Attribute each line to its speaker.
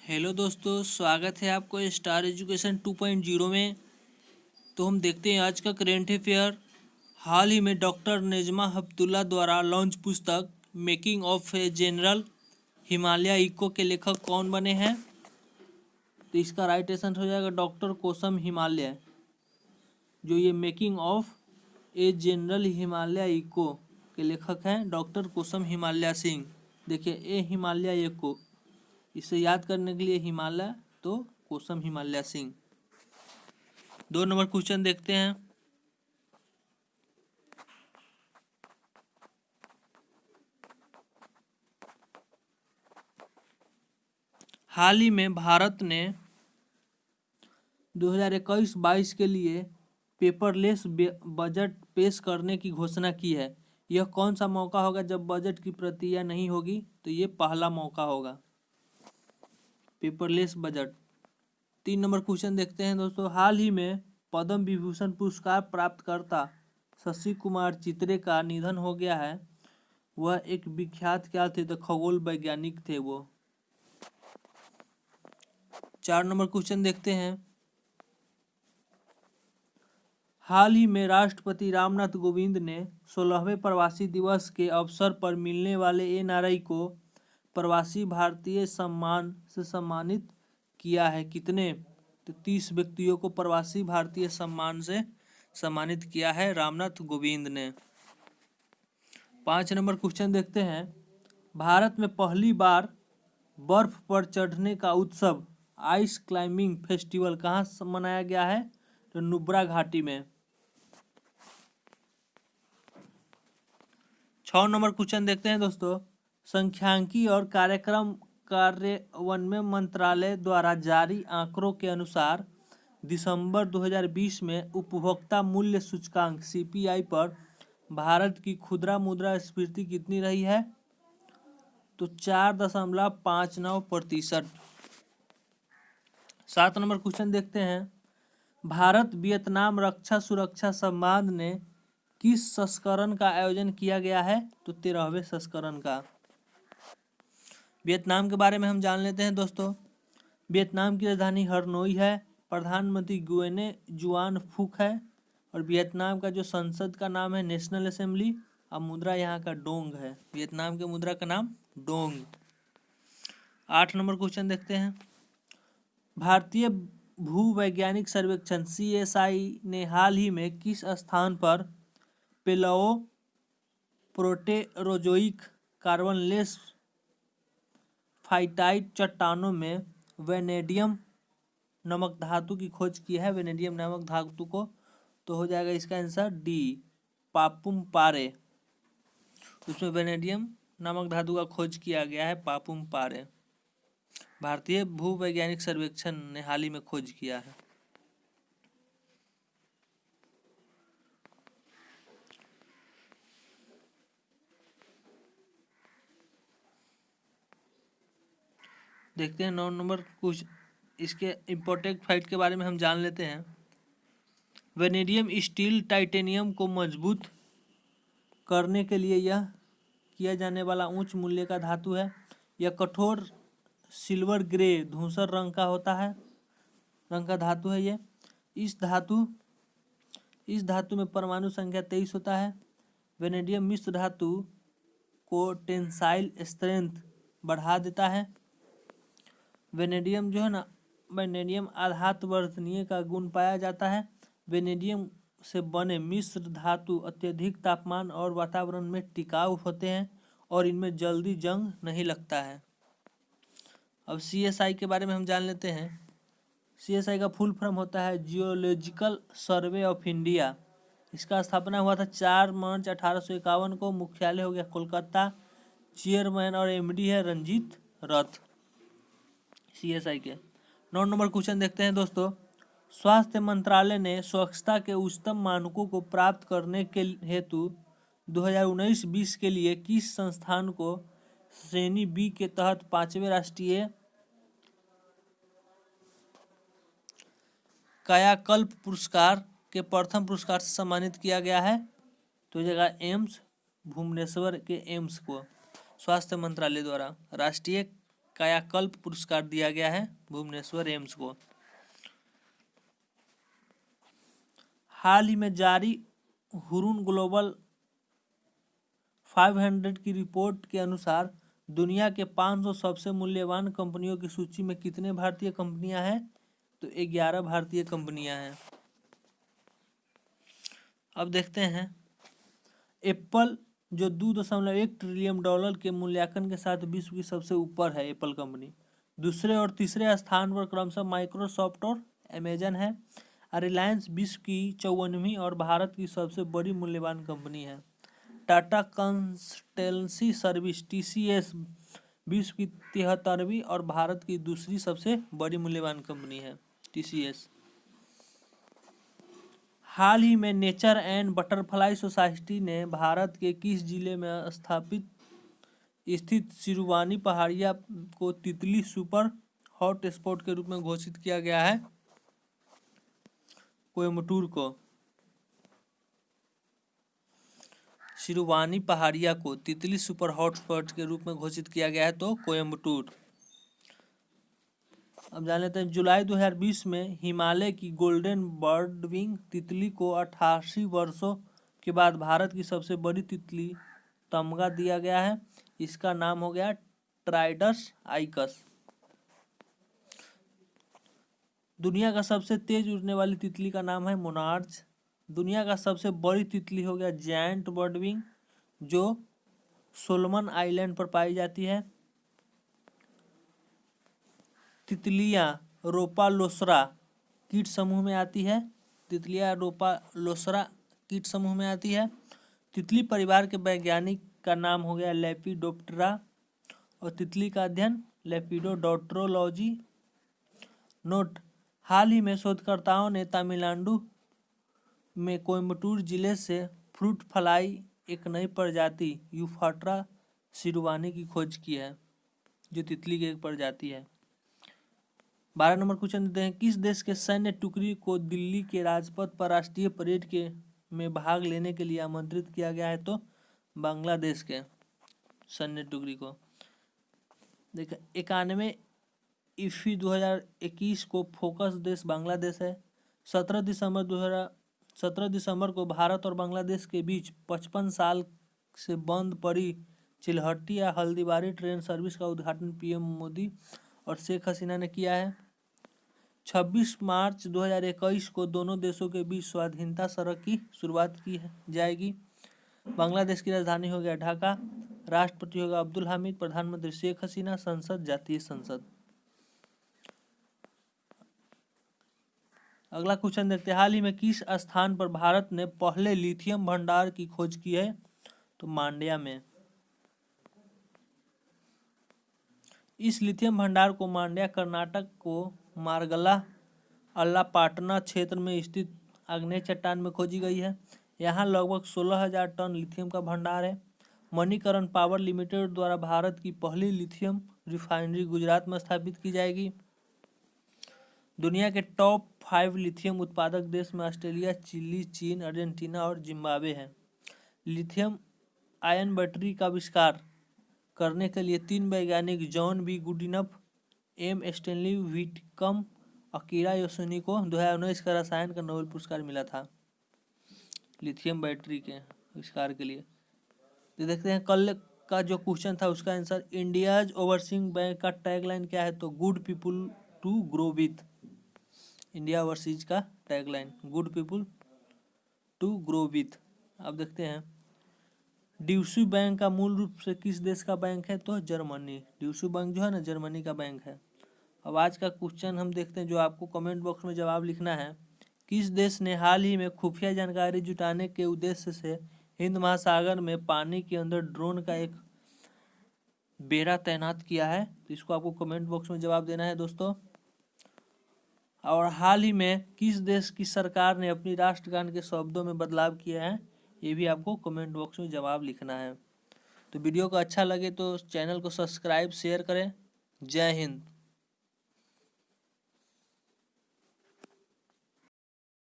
Speaker 1: Hello दोस्तों, स्वागत है आपको स्टार एजुकेशन 2.0 में। तो हम देखते हैं आज का करेंट अफेयर। हाल ही में डॉक्टर नेजमा हेपतुल्ला द्वारा लॉन्च पुस्तक making of a general Himalaya echo के लेखक कौन बने हैं? तो इसका राइट आंसर हो जाएगा डॉक्टर कोसम हिमालय। जो ये making of a general Himalaya echo के लेखक हैं डॉक्टर कोसम हिमालय सिंह। देखिए ए हिमालय इको, इसे याद करने के लिए हिमालय तो कोसम हिमालय सिंह। 2 नंबर क्वेश्चन देखते हैं। हाल ही में भारत ने 2021-22 के लिए पेपरलेस बजट पेश करने की घोषणा की है। यह कौन सा मौका होगा जब बजट की प्रतियां नहीं होगी? तो ये पहला मौका होगा, पेपरलेस बजट। 3 नंबर क्वेश्चन देखते हैं दोस्तों। हाल ही में पद्म विभूषण पुरस्कार प्राप्तकर्ता शशि कुमार चित्रे का निधन हो गया है। वह एक विख्यात क्या थे? तो खगोल वैज्ञानिक थे वो। 4 नंबर क्वेश्चन देखते हैं। हाल ही में राष्ट्रपति रामनाथ कोविंद ने 16वें प्रवासी दिवस के अवसर पर मिलने वाले एनआरआई को प्रवासी भारतीय सम्मान से सम्मानित किया है। कितने? तो 30 व्यक्तियों को प्रवासी भारतीय सम्मान से सम्मानित किया है रामनाथ कोविंद ने। 5 नंबर क्वेश्चन देखते हैं। भारत में पहली बार बर्फ पर चढ़ने का उत्सव आइस क्लाइंबिंग फेस्टिवल कहाँ मनाया गया है? तो नुब्रा घाटी में। 6 नंबर क्वेश्चन देखते हैं दोस्तों। सांख्यिकी और कार्यक्रम कार्यान्वयन मंत्रालय द्वारा जारी आंकड़ों के अनुसार दिसंबर 2020 में उपभोक्ता मूल्य सूचकांक सीपीआई पर भारत की खुदरा मुद्रास्फीति कितनी रही है? तो 4.59%। 7 नंबर क्वेश्चन देखते हैं। भारत वियतनाम रक्षा सुरक्षा संवाद ने किस संस्करण का आयोजन किया गया है? तो 13वें संस्करण का। वियतनाम के बारे में हम जान लेते हैं दोस्तों। वियतनाम की राजधानी हनोई है। प्रधानमंत्री गुएने जुआन फुक है। और वियतनाम का जो संसद का नाम है नेशनल असेंबली। और मुद्रा यहाँ का डोंग है। वियतनाम के मुद्रा का नाम डोंग। 8 नंबर क्वेश्चन देखते हैं। भारतीय भूवैज्ञानिक सर्वेक्षण सीएसआई ने हाल ही में किस स्थान पर पेलाओ प्रोटेरोजोइक कार्बनलेस फाइटाइट चट्टानों में वेनेडियम नमक धातु की खोज की है? वेनेडियम नामक धातु को। तो हो जाएगा इसका आंसर डी, पापुम पारे। उसमें वेनेडियम नामक धातु का खोज किया गया है, पापुम पारे। भारतीय भूवैज्ञानिक सर्वेक्षण ने हाल ही में खोज किया है। देखते हैं 9 नंबर कुछ इसके इम्पोर्टेंट फैक्ट के बारे में हम जान लेते हैं। वेनेडियम स्टील टाइटेनियम को मजबूत करने के लिए यह किया जाने वाला उच्च मूल्य का धातु है। यह कठोर सिल्वर ग्रे धूसर रंग का होता है, रंग का धातु है ये। इस धातु में परमाणु संख्या 23 होता है। वेनेडियम मिश्र धातु को टेंसाइल स्ट्रेंथ बढ़ा देता है। वेनेडियम जो है ना, वेनेडियम आघात वर्धनीय का गुण पाया जाता है। वेनेडियम से बने मिश्र धातु अत्यधिक तापमान और वातावरण में टिकाऊ होते हैं और इनमें जल्दी जंग नहीं लगता है। अब सीएसआई के बारे में हम जान लेते हैं। सीएसआई का फुल फॉर्म होता है जियोलॉजिकल सर्वे ऑफ इंडिया। इसका स्थापना हुआ था 4 मार्च 1851 को। मुख्यालय हो गया कोलकाता। चेयरमैन और एमडी है रंजीत रथ सीएसआई के। 9 नंबर क्वेश्चन देखते हैं दोस्तों। स्वास्थ्य मंत्रालय ने स्वच्छता के उच्चतम मानकों को प्राप्त करने के हेतु 2019-20 के लिए किस संस्थान को श्रेणी बी के तहत 5वें राष्ट्रीय कायाकल्प पुरस्कार के प्रथम पुरस्कार से सम्मानित किया गया है? तो जगह एम्स भुवनेश्वर के एम्स को स्वास्थ्य मंत्रालय द्वारा राष्ट्रीय कायाकल्प पुरस्कार दिया गया है भुवनेश्वर एम्स को। हाल ही में जारी हुरुन ग्लोबल 500 की रिपोर्ट के अनुसार दुनिया के 500 सबसे मूल्यवान कंपनियों की सूची में कितने भारतीय कंपनियां हैं? तो 11 भारतीय कंपनियां हैं। अब देखते हैं एप्पल जो $2.1 ट्रिलियन के मूल्यांकन के साथ विश्व की सबसे ऊपर है। एप्पल कंपनी दूसरे और तीसरे स्थान पर क्रमशः माइक्रोसॉफ्ट और अमेजन है। रिलायंस विश्व की 54वीं और भारत की सबसे बड़ी मूल्यवान कंपनी है। टाटा कंसल्टेंसी सर्विस TCS विश्व की 73वीं और भारत की दूसरी सबसे बड़ी मूल्यवान कंपनी है TCS। हाल ही में नेचर एंड बटरफ्लाई सोसाइटी ने भारत के किस जिले में स्थापित स्थित सिरुवानी पहाड़िया को तितली सुपर हॉट स्पॉट के रूप में घोषित किया गया है? कोयम्बटूर को। सिरुवानी पहाड़िया को तितली सुपर हॉट स्पॉट के रूप में घोषित किया गया है तो कोयम्बटूर। अब जान लेते हैं जुलाई 2020 में हिमालय की गोल्डन बर्डविंग तितली को 88 वर्षों के बाद भारत की सबसे बड़ी तितली तमगा दिया गया है। इसका नाम हो गया ट्राइडस आइकस। दुनिया का सबसे तेज उड़ने वाली तितली का नाम है मोनार्च। दुनिया का सबसे बड़ी तितली हो गया जायंट बर्डविंग जो सोलोमन आइलैंड पर पाई जाती है। तितलियां रोपालोसरा कीट समूह में आती है। तितलियां रोपालोसरा कीट समूह में आती है। तितली परिवार के वैज्ञानिक का नाम हो गया लेपिडोप्टेरा और तितली का अध्ययन लेपिडोडोट्रोलॉजी। नोट: हाल ही में शोधकर्ताओं ने तमिलनाडु में कोयम्बटूर जिले से फ्रूट फ्लाई एक नई प्रजाति यूफाट्रा सिरुवानी की खोज की है जो तितली की एक प्रजाति है। 12 नंबर क्वेश्चन देते हैं किस देश के सैन्य टुकड़ी को दिल्ली के राजपथ पर राष्ट्रीय परेड के में भाग लेने के लिए आमंत्रित किया गया है? तो बांग्लादेश के सैन्य टुकड़ी को। देखिए 91 ईस्वी 2021 को फोकस देश बांग्लादेश है। 17 दिसंबर को भारत और बांग्लादेश के बीच 55 साल से बंद पड़ी चिल्हट्टी हल्दीबारी ट्रेन सर्विस का उद्घाटन पीएम मोदी और शेख हसीना ने किया है। 26 मार्च 2021 को दोनों देशों के बीच स्वाधीनता सड़क की शुरुआत की जाएगी। बांग्लादेश की राजधानी हो गया ढाका। राष्ट्रपति होगा अब्दुल हामिद। प्रधानमंत्री शेख हसीना। संसद जातीय संसद। अगला क्वेश्चन देखते हैं हाल ही में किस स्थान पर भारत ने पहले लिथियम भंडार की खोज की है? तो मांड्या में। इस लिथियम भंडार को मांड्या कर्नाटक को मार्गला अल्लापाटना क्षेत्र में स्थित आग्नेय चट्टान में खोजी गई है। यहाँ लगभग 16,000 टन लिथियम का भंडार है। मणिकरण पावर लिमिटेड द्वारा भारत की पहली लिथियम रिफाइनरी गुजरात में स्थापित की जाएगी। दुनिया के टॉप 5 लिथियम उत्पादक देश में ऑस्ट्रेलिया, चिली, चीन, अर्जेंटीना और जिम्बाब्वे हैं। लिथियम आयन बैटरी का आविष्कार करने के लिए 3 वैज्ञानिक John B Goodenough, M Stanley Whittingham, Akira Yoshino को 2019 का रसायन का नोबेल पुरस्कार मिला था लिथियम बैटरी के आविष्कार के लिए। तो देखते हैं कल का जो क्वेश्चन था उसका आंसर इंडियाज ओवरसीइंग बैंक का टैगलाइन क्या है? तो good people to grow with. India overseas का tagline good people to grow with. अब देखते हैं ड्यूशे बैंक का मूल रूप से किस देश का बैंक है? तो जर्मनी। ड्यूशे बैंक जो है ना जर्मनी का बैंक है। अब आज का क्वेश्चन हम देखते हैं जो आपको कमेंट बॉक्स में जवाब लिखना है। किस देश ने हाल ही में खुफिया जानकारी जुटाने के उद्देश्य से हिंद महासागर में पानी के अंदर ड्रोन का एक बेड़ा तैनात किया है? तो इसको आपको कमेंट बॉक्स में जवाब देना है दोस्तों। और हाल ही में किस देश की सरकार ने अपनी राष्ट्रगान के शब्दों में बदलाव किया है? ये भी आपको कमेंट बॉक्स में जवाब लिखना है। तो वीडियो को अच्छा लगे तो चैनल को सब्सक्राइब शेयर करें। जय हिंद।